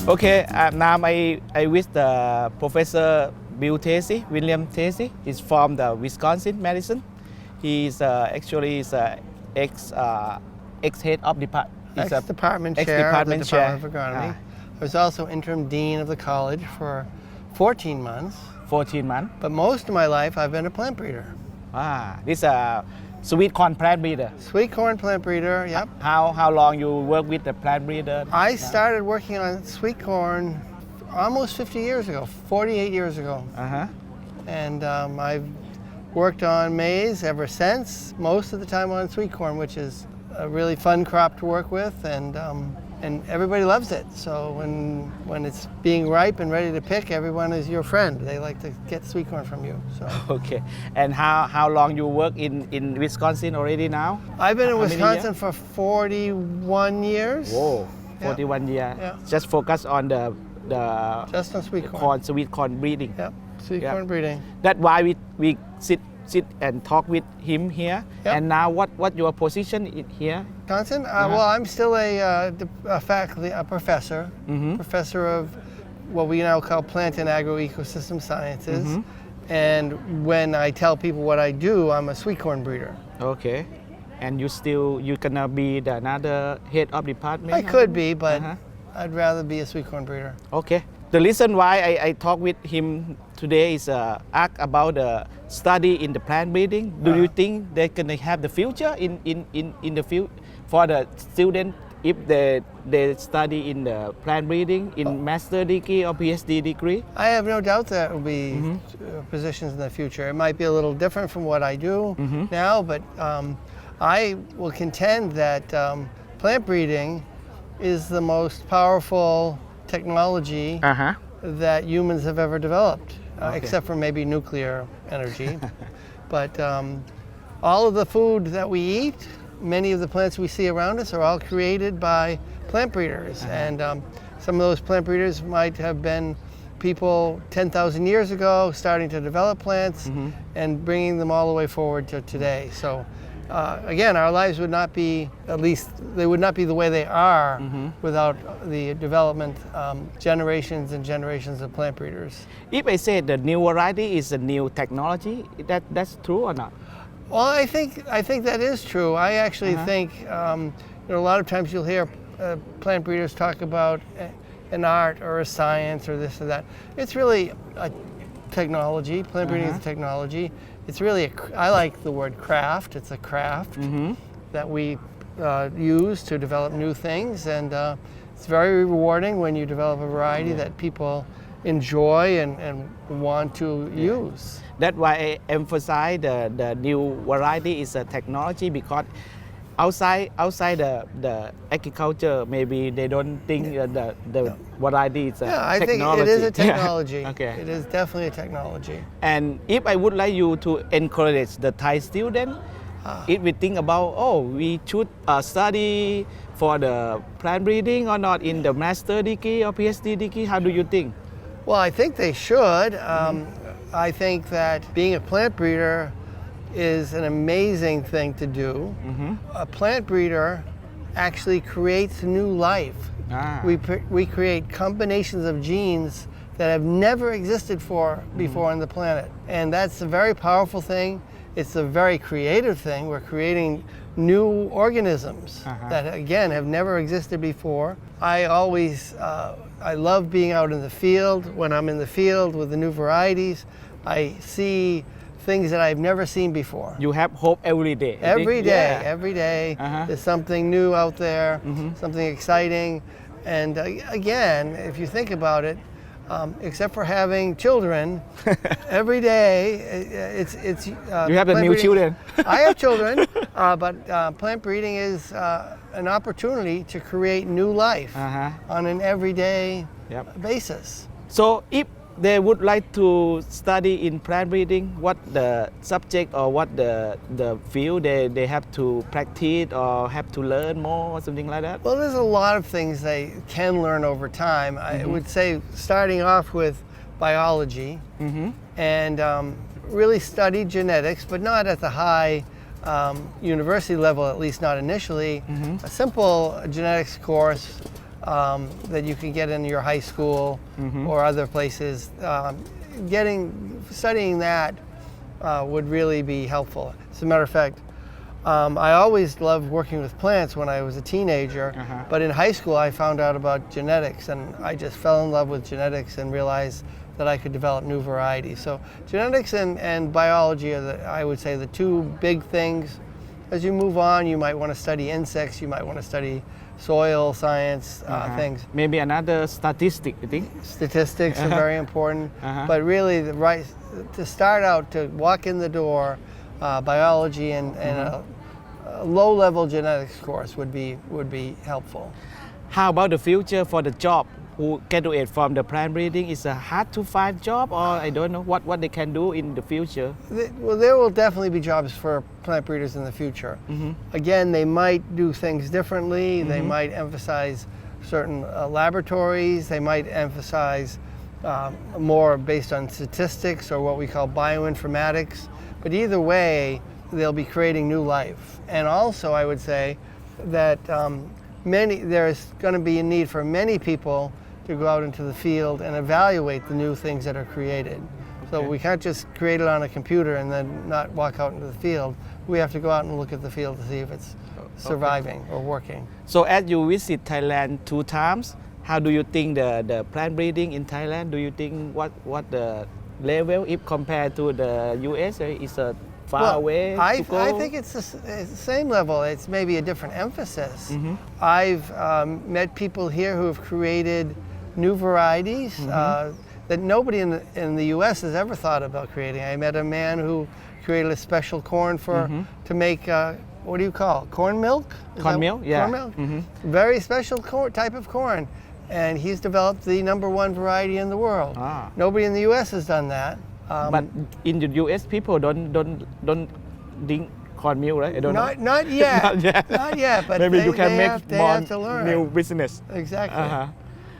Okay, now I with the Professor Tracy, William Tracy. He's from the Wisconsin, Madison. He's actually is ex head of department. Ex-department chair of the Department of Agronomy. I was also interim dean of the college for 14 months. 14 months. But most of my life, I've been a plant breeder. This sweet corn plant breeder. Sweet corn plant breeder, yep. How long you work with the plant breeder? I started working on sweet corn almost 50 years ago, 48 years ago. And I've worked on maize ever since, most of the time on sweet corn, which is a really fun crop to work with, and everybody loves it. So when it's being ripe and ready to pick, everyone is your friend. They like to get sweet corn from you. So. Okay. And how long you work in Wisconsin already now? I've been in Wisconsin for 41 years. Whoa, 41 years. Yeah. Just focus on the just on sweet corn. Sweet corn breeding. Yep, sweet corn breeding. That's why we sit and talk with him here. Yep. And now what your position in here? Wisconsin? Well, I'm still a faculty, a professor, professor of what we now call plant and agroecosystem sciences. And when I tell people what I do, I'm a sweet corn breeder. Okay. And you're gonna be another head of department? I could be, but I'd rather be a sweet corn breeder. Okay. The reason why I talk with him today is ask about the study in the plant breeding. Do you think they're gonna have the future in the field for the student if they study in the plant breeding in master degree or PhD degree? I have no doubt there will be positions in the future. It might be a little different from what I do now, but I will contend that plant breeding is the most powerful technology that humans have ever developed, except for maybe nuclear energy. But all of the food that we eat, many of the plants we see around us are all created by plant breeders. And some of those plant breeders might have been people 10,000 years ago starting to develop plants and bringing them all the way forward to today. So again, our lives would not be, at least they would not be the way they are without the development generations and generations of plant breeders. If I say the new variety is a new technology, that's true or not? Well, I think that is true. I actually think a lot of times you'll hear plant breeders talk about an art or a science or this or that. It's really a technology. Plant breeding is a technology. It's really, I like the word craft. It's a craft that we use to develop new things, and it's very rewarding when you develop a variety that people enjoy and want to use. That's why I emphasize the new variety is a technology, because outside the agriculture, maybe they don't think the variety is a technology. I think it is a technology. Yeah. Okay. It is definitely a technology. And if I would like you to encourage the Thai student, if we think about, we should study for the plant breeding or not in the master degree or PhD degree, how do you think? Well, I think they should. I think that being a plant breeder is an amazing thing to do. A plant breeder actually creates new life. We create combinations of genes that have never existed before on the planet. And that's a very powerful thing. It's a very creative thing. We're creating new organisms that, again, have never existed before. I love being out in the field. When I'm in the field with the new varieties, I see things that I've never seen before. You have hope every day. Every day, there's something new out there, something exciting. And again, if you think about it, except for having children, every day it's you have the new children. I have children, but plant breeding is an opportunity to create new life on an everyday basis. So if they would like to study in plant breeding, what the subject or what the field they have to practice or have to learn more or something like that? Well, there's a lot of things they can learn over time. I would say starting off with biology and really study genetics, but not at the high university level, at least not initially. A simple genetics course that you can get in your high school or other places. Studying that would really be helpful. As a matter of fact, I always loved working with plants when I was a teenager, but in high school I found out about genetics and I just fell in love with genetics and realized that I could develop new varieties. So genetics and biology are, I would say, the two big things. As you move on, you might want to study insects, you might want to study soil science, things. Maybe another statistic, you think? Statistics are very important, but really to start out, to walk in the door, biology and a low-level genetics course would be helpful. How about the future for the job? Who graduate from the plant breeding is a hard to find job, or I don't know what they can do in the future. Well, there will definitely be jobs for plant breeders in the future. Again, they might do things differently. They might emphasize certain laboratories. They might emphasize more based on statistics or what we call bioinformatics. But either way, they'll be creating new life. And also, I would say that there's going to be a need for many people to go out into the field and evaluate the new things that are created. So we can't just create it on a computer and then not walk out into the field. We have to go out and look at the field to see if it's surviving or working. So as you visit Thailand 2 times, how do you think the plant breeding in Thailand? Do you think what the level if compared to the US is a far away to go? I think it's the same level. It's maybe a different emphasis. I've met people here who have created new varieties that nobody in the U.S. has ever thought about creating. I met a man who created a special corn to make what do you call it? Corn milk? Corn milk, yeah. Corn milk. Very special type of corn, and he's developed the #1 variety in the world. Nobody in the U.S. has done that. But in the U.S. people don't drink corn milk, right? I don't know. Not yet. Not yet. But maybe you can make they more have to learn. new business. Exactly.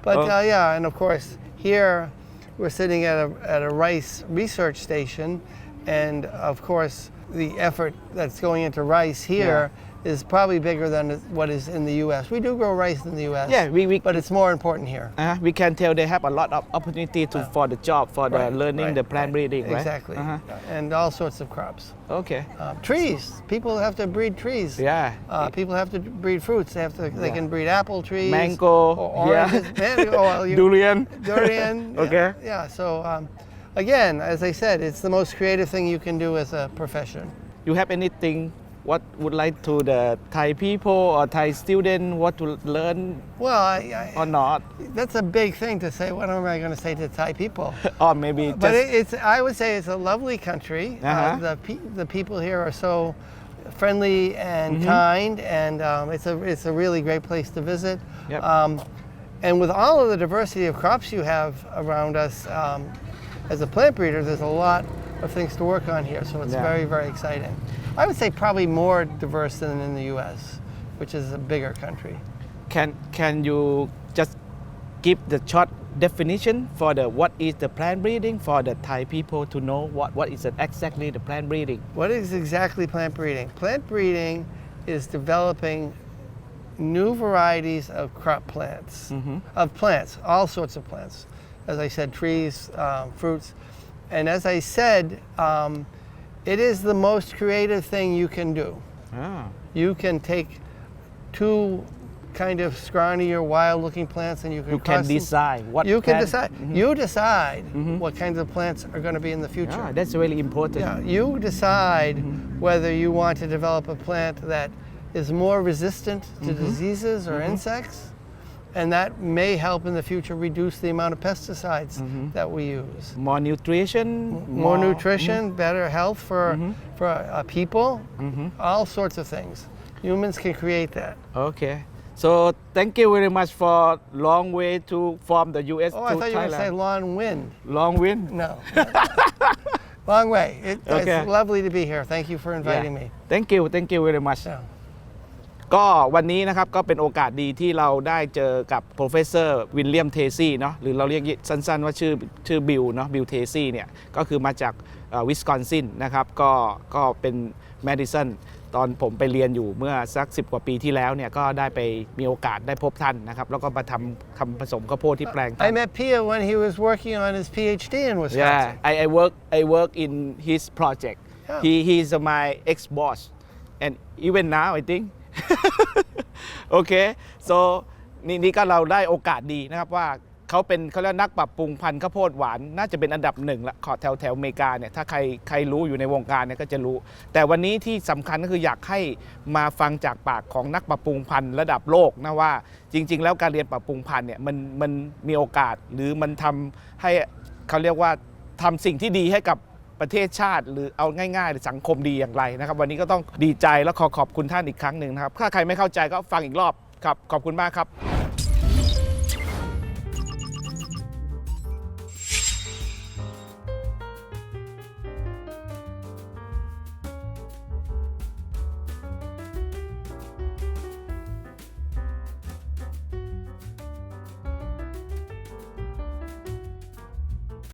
But yeah, and of course here we're sitting at a rice research station, and of course the effort that's going into rice here is probably bigger than what is in the U.S. We do grow rice in the U.S. Yeah, but it's more important here. We can tell they have a lot of opportunity for the job, for the learning the plant breeding, right? Exactly. And all sorts of crops. Okay. Trees. People have to breed trees. Yeah. People have to breed fruits. They can breed apple trees. Mango. Or oranges. Durian. Durian. Okay. Yeah. So again, as I said, it's the most creative thing you can do as a profession. You have anything what would like to the Thai people or Thai student what to learn or not? That's a big thing to say. What am I going to say to Thai people? Or maybe but I would say it's a lovely country. The people here are so friendly and kind, and it's a really great place to visit. Yep. And with all of the diversity of crops you have around us, as a plant breeder, there's a lot of things to work on here. So it's very, very exciting. I would say probably more diverse than in the U.S., which is a bigger country. Can you just give the short definition for what is the plant breeding for the Thai people to know what is exactly the plant breeding? What is exactly plant breeding? Plant breeding is developing new varieties of crop plants, of plants, all sorts of plants. As I said, trees, fruits. And as I said, it is the most creative thing you can do. You can take two kind of scrawny or wild-looking plants, and you can decide what you can decide. You decide what kinds of plants are going to be in the future. That's really important. Yeah, you decide whether you want to develop a plant that is more resistant to diseases or insects, and that may help in the future reduce the amount of pesticides that we use. More nutrition. More nutrition, better health for people, all sorts of things. Humans can create that. Okay. So thank you very much for long way from the US Oh, to I thought you were Thailand. going to say long wind. Long wind? No. Long way. It's lovely to be here. Thank you for inviting me. Thank you very much. Yeah. ก็วันนี้นะครับก็เป็นโอกาสดีที่เราได้เจอกับ Professor William Tracy เนาะหรือเราเรียกสั้นๆว่าชื่อบิลเนาะบิลเทซี่เนี่ยก็คือมาจากวิสคอนซินนะครับก็เป็น Madison ตอนผมไปเรียนอยู่เมื่อสัก10 กว่าปีที่แล้วเนี่ยก็ได้ไปมีโอกาสได้พบท่านนะครับแล้วก็มาทำผสมข้าวโพดที่แปลงท่าน I met Pia when he was working on his PhD in Wisconsin. Yeah, I work in his project. Yeah. He's my ex-boss, and even now I think. Okay, so นี่ก็เราได้โอกาสดีนะครับว่าเขาเรียกนักปรับปรุงพันธุ์ข้าวโพดหวานน่าจะเป็นอันดับ1ละขอแถวอเมริกาเนี่ยถ้าใครรู้อยู่ในวงการเนี่ยก็จะรู้แต่วันนี้ที่สำคัญก็คืออยากให้มาฟังจากปากของนักปรับปรุงพันธุ์ระดับโลกนะว่าจริงๆแล้วการเรียนปรับปรุงพันธุ์เนี่ยมันมีโอกาสหรือมันทำให้เขาเรียกว่าทำสิ่งที่ดีให้กับประเทศชาติหรือเอาง่ายๆหรือสังคมดีอย่างไรนะครับวันนี้ก็ต้องดีใจและขอบคุณท่านอีกครั้งหนึ่งนะครับถ้าใครไม่เข้าใจก็ฟังอีกรอบครับขอบคุณมากครับ